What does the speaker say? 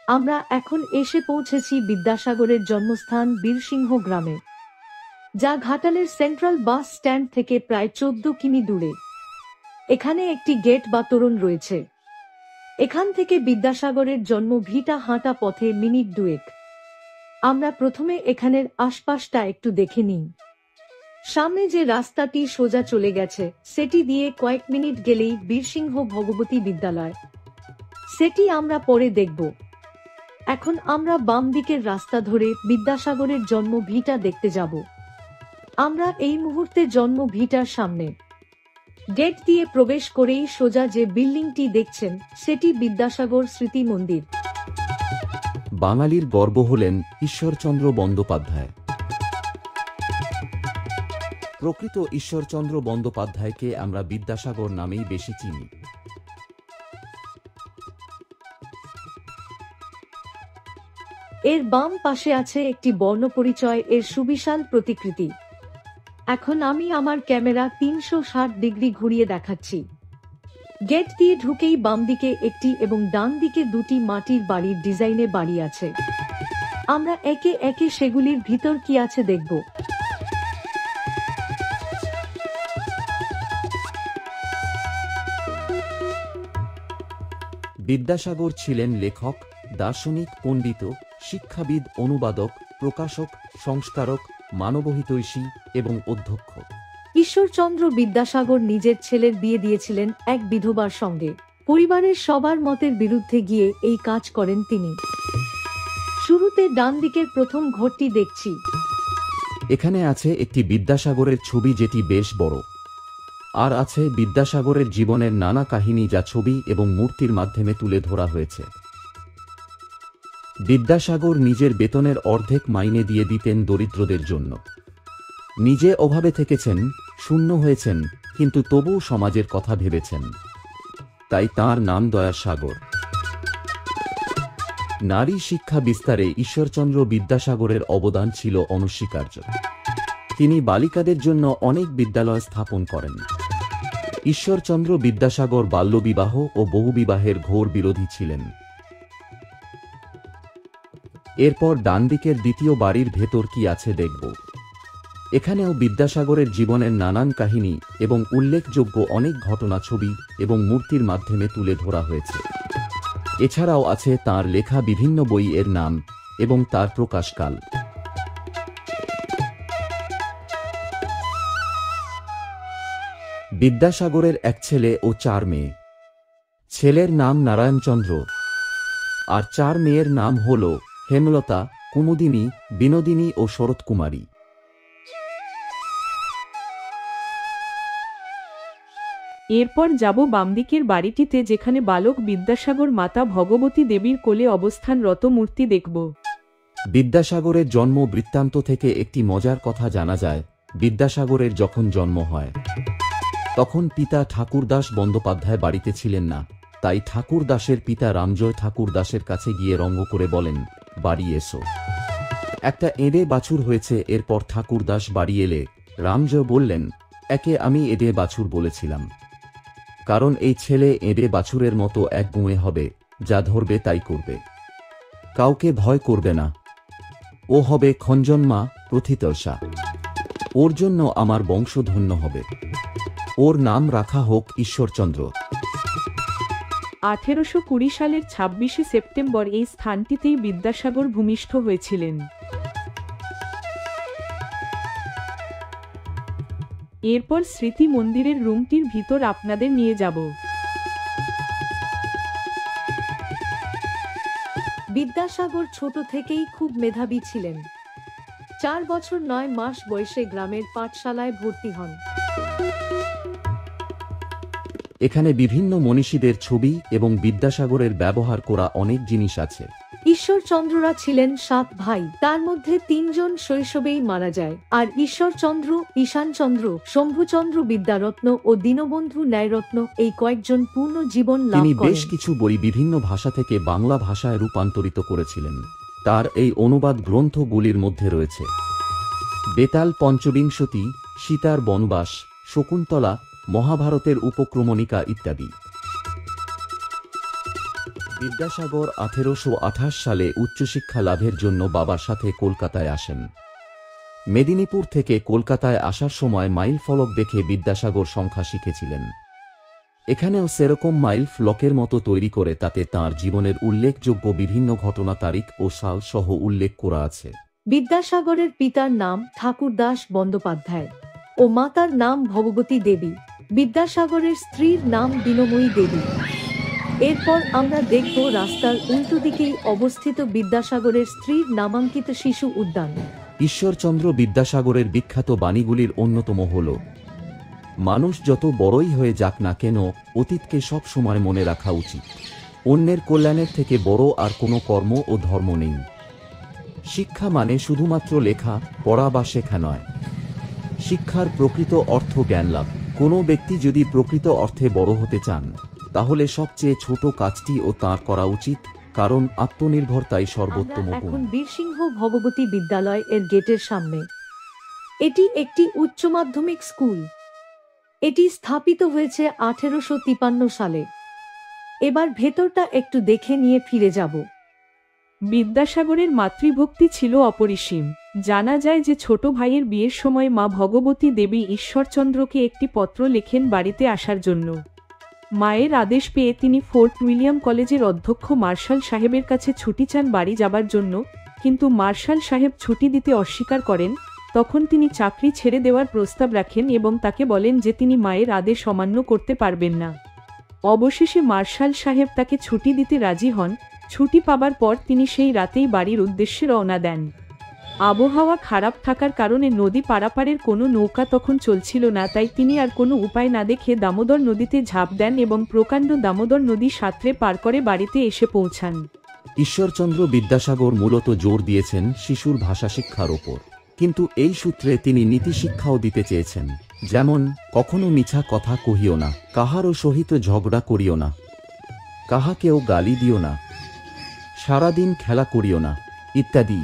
আমরা এখন এসে পৌঁছেছি বিদ্যাসাগরের জন্মস্থান বীরসিংহ গ্রামে, যা ঘাটালের সেন্ট্রাল বাস স্ট্যান্ড থেকে প্রায় 14 কিমি দূরে। এখানে একটি গেট বা তোরণ রয়েছে। এখান থেকে বিদ্যাসাগরের জন্ম ভিটা হাঁটা পথে মিনিট দুয়েক। আমরা প্রথমে এখানের আশপাশটা একটু দেখে নিই। সামনে যে রাস্তাটি সোজা চলে গেছে সেটি দিয়ে কয়েক মিনিট গেলেই বীরসিংহ ভগবতী বিদ্যালয়, সেটি আমরা পরে দেখব। এখন আমরা বাম দিকের রাস্তা ধরে বিদ্যাসাগরের জন্ম ভিটা দেখতে যাব। আমরা এই মুহূর্তে জন্ম ভিটার সামনে। গেট দিয়ে প্রবেশ করেই সোজা যে বিল্ডিংটি দেখছেন সেটি বিদ্যাসাগর স্মৃতি মন্দির। বাঙালির গর্ব হলেন ঈশ্বরচন্দ্র বন্দ্যোপাধ্যায়। প্রকৃত ঈশ্বরচন্দ্র বন্দ্যোপাধ্যায়কে আমরা বিদ্যাসাগর নামেই বেশি চিনি। এর বাম পাশে আছে একটি বর্ণপরিচয় এর সুবিশাল প্রতিকৃতি। এখন আমি আমার ক্যামেরা 360 ডিগ্রি ঘুরিয়ে দেখাচ্ছি। গেট দিয়ে ঢুকেই বাম দিকে একটি এবং ডান দিকে দুটি মাটির বাড়ির ডিজাইনে বাড়ি আছে। আমরা একে একে সেগুলির ভিতর কি আছে দেখব। বিদ্যাসাগর ছিলেন লেখক, দার্শনিক, পণ্ডিত, শিক্ষাবিদ, অনুবাদক, প্রকাশক, সংস্কারক, মানবহিতৈষী এবং অধ্যক্ষ। ঈশ্বরচন্দ্র বিদ্যাসাগর নিজের ছেলের বিয়ে দিয়েছিলেন এক বিধবার সঙ্গে। পরিবারের সবার মতের বিরুদ্ধে গিয়ে এই কাজ করেন তিনি। শুরুতে ডান দিকের প্রথম ঘরটি দেখছি। এখানে আছে একটি বিদ্যাসাগরের ছবি যেটি বেশ বড়। আর আছে বিদ্যাসাগরের জীবনের নানা কাহিনী যা ছবি এবং মূর্তির মাধ্যমে তুলে ধরা হয়েছে। বিদ্যাসাগর নিজের বেতনের অর্ধেক মাইনে দিয়ে দিতেন দরিদ্রদের জন্য। নিজে অভাবে থেকেছেন, শূন্য হয়েছেন, কিন্তু তবুও সমাজের কথা ভেবেছেন। তাই তাঁর নাম দয়াসাগর। নারী শিক্ষা বিস্তারে ঈশ্বরচন্দ্র বিদ্যাসাগরের অবদান ছিল অনস্বীকার্য। তিনি বালিকাদের জন্য অনেক বিদ্যালয় স্থাপন করেন। ঈশ্বরচন্দ্র বিদ্যাসাগর বাল্যবিবাহ ও বহুবিবাহের ঘোর বিরোধী ছিলেন। এরপর ডান দিকের দ্বিতীয় বাড়ির ভেতর কি আছে দেখব। এখানেও বিদ্যাসাগরের জীবনের নানান কাহিনী এবং উল্লেখযোগ্য অনেক ঘটনা ছবি এবং মূর্তির মাধ্যমে তুলে ধরা হয়েছে। এছাড়াও আছে তাঁর লেখা বিভিন্ন বই এর নাম এবং তার প্রকাশকাল। বিদ্যাসাগরের এক ছেলে ও 4 মেয়ে। ছেলের নাম নারায়ণচন্দ্র আর 4 মেয়ের নাম হল হেমলতা, কুমুদিনী, বিনোদিনী ও শরৎকুমারী। এরপর যাব বামদিকের বাড়িটিতে, যেখানে বালক বিদ্যাসাগর মাতা ভগবতী দেবীর কোলে অবস্থানরত মূর্তি দেখব। বিদ্যাসাগরের জন্ম বৃত্তান্ত থেকে একটি মজার কথা জানা যায়। বিদ্যাসাগরের যখন জন্ম হয় তখন পিতা ঠাকুরদাস বন্দ্যোপাধ্যায় বাড়িতে ছিলেন না। তাই ঠাকুরদাসের পিতা রামজয় ঠাকুরদাসের কাছে গিয়ে রঙ্গ করে বলেন, বাড়ি এসো, একটা এঁড়ে বাছুর হয়েছে। এরপর ঠাকুরদাস বাড়ি এলে রামজয় বললেন, একে আমি এঁড়ে বাছুর বলেছিলাম, কারণ এই ছেলে এঁড়ে বাছুরের মতো এক গুঁয়ে হবে, যা ধরবে তাই করবে, কাউকে ভয় করবে না। ও হবে খঞ্জনমা, প্রথিতর্ষা। ওর জন্য আমার বংশ ধন্য হবে। ওর নাম রাখা হোক ঈশ্বরচন্দ্র। 1820 সালের 26শে সেপ্টেম্বর এই স্থানটিতেই বিদ্যাসাগর ভূমিষ্ঠ হয়েছিলেন। এরপর স্মৃতি মন্দিরের রুমটির ভিতর আপনাদের নিয়ে যাব। বিদ্যাসাগর ছোট থেকেই খুব মেধাবী ছিলেন। 4 বছর 9 মাস বয়সে গ্রামের পাঠশালায় ভর্তি হন। এখানে বিভিন্ন মনীষীদের ছবি এবং বিদ্যাসাগরের ব্যবহার করা অনেক জিনিস আছে। ঈশ্বরচন্দ্ররা ছিলেন 7 ভাই, তার মধ্যে 3 জন শৈশবেই মারা যায়। আর ঈশ্বরচন্দ্র, ঈশানচন্দ্র, শম্ভুচন্দ্র বিদ্যারত্ন ও দীনবন্ধু ন্যায়রত্ন এই কয়েকজন পূর্ণ জীবন লাভ করেন। তিনি বেশ কিছু বই বিভিন্ন ভাষা থেকে বাংলা ভাষায় রূপান্তরিত করেছিলেন। তার এই অনুবাদ গ্রন্থগুলির মধ্যে রয়েছে বেতাল পঞ্চবিংশতি, সীতার বনবাস, শকুন্তলা, মহাভারতের উপক্রমণিকা ইত্যাদি। বিদ্যাসাগর 1828 সালে উচ্চশিক্ষা লাভের জন্য বাবার সাথে কলকাতায় আসেন। মেদিনীপুর থেকে কলকাতায় আসার সময় মাইল ফলক দেখে বিদ্যাসাগর সংখ্যা শিখেছিলেন। এখানেও সেরকম মাইল ফলকের মতো তৈরি করে তাতে তাঁর জীবনের উল্লেখযোগ্য বিভিন্ন ঘটনা, তারিখ ও সাল সহ উল্লেখ করা আছে। বিদ্যাসাগরের পিতার নাম ঠাকুরদাস বন্দ্যোপাধ্যায় ও মাতার নাম ভগবতী দেবী। বিদ্যাসাগরের স্ত্রীর নাম দীনময়ী দেবী। এরপর আমরা দেখব রাস্তার উল্টো দিকেই অবস্থিত বিদ্যাসাগরের স্ত্রীর নামাঙ্কিত শিশু উদ্যান। ঈশ্বরচন্দ্র বিদ্যাসাগরের বিখ্যাত বাণীগুলির অন্যতম হল, মানুষ যত বড়ই হয়ে যাক না কেন, অতীতকে সব সময় মনে রাখা উচিত। অন্যের কল্যাণের থেকে বড় আর কোনো কর্ম ও ধর্ম নেই। শিক্ষা মানে শুধুমাত্র লেখা পড়া বা শেখা নয়, শিক্ষার প্রকৃত অর্থ জ্ঞান লাভ। কোনো ব্যক্তি যদি প্রকৃত অর্থে বড় হতে চান, তাহলে সবচেয়ে ছোট কাজটি ও তাঁর করা উচিত, কারণ আত্মনির্ভরতাই সর্বোত্তম আমরা গুণ। এখন বীরসিংহ ভগবতী বিদ্যালয় এর গেটের সামনে। এটি একটি উচ্চ মাধ্যমিক স্কুল। এটি স্থাপিত হয়েছে 1853 সালে। এবার ভেতরটা একটু দেখে নিয়ে ফিরে যাব। বিদ্যাসাগরের মাতৃভক্তি ছিল অপরিসীম। জানা যায় যে ছোট ভাইয়ের বিয়ের সময় মা ভগবতী দেবী ঈশ্বরচন্দ্রকে একটি পত্র লেখেন বাড়িতে আসার জন্য। মায়ের আদেশ পেয়ে তিনি ফোর্ট উইলিয়াম কলেজের অধ্যক্ষ মার্শাল সাহেবের কাছে ছুটি চান বাড়ি যাবার জন্য, কিন্তু মার্শাল সাহেব ছুটি দিতে অস্বীকার করেন। তখন তিনি চাকরি ছেড়ে দেওয়ার প্রস্তাব রাখেন এবং তাকে বলেন যে তিনি মায়ের আদেশ অমান্য করতে পারবেন না। অবশেষে মার্শাল সাহেব তাকে ছুটি দিতে রাজি হন। ছুটি পাবার পর তিনি সেই রাতেই বাড়ির উদ্দেশ্যে রওনা দেন। আবহাওয়া খারাপ থাকার কারণে নদী পারাপারের কোনো নৌকা তখন চলছিল না, তাই তিনি আর কোনো উপায় না দেখে দামোদর নদীতে ঝাঁপ দেন এবং প্রকাণ্ড দামোদর নদী সাঁতরে পার করে বাড়িতে এসে পৌঁছান। ঈশ্বরচন্দ্র বিদ্যাসাগর মূলত জোর দিয়েছেন শিশুর ভাষা শিক্ষার ওপর, কিন্তু এই সূত্রে তিনি নীতি শিক্ষাও দিতে চেয়েছেন, যেমন কখনো মিছা কথা কহিও না, কাহারও সহিত ঝগড়া করিও না, কাহাকেও গালি দিও না, সারাদিন খেলা করিও না ইত্যাদি।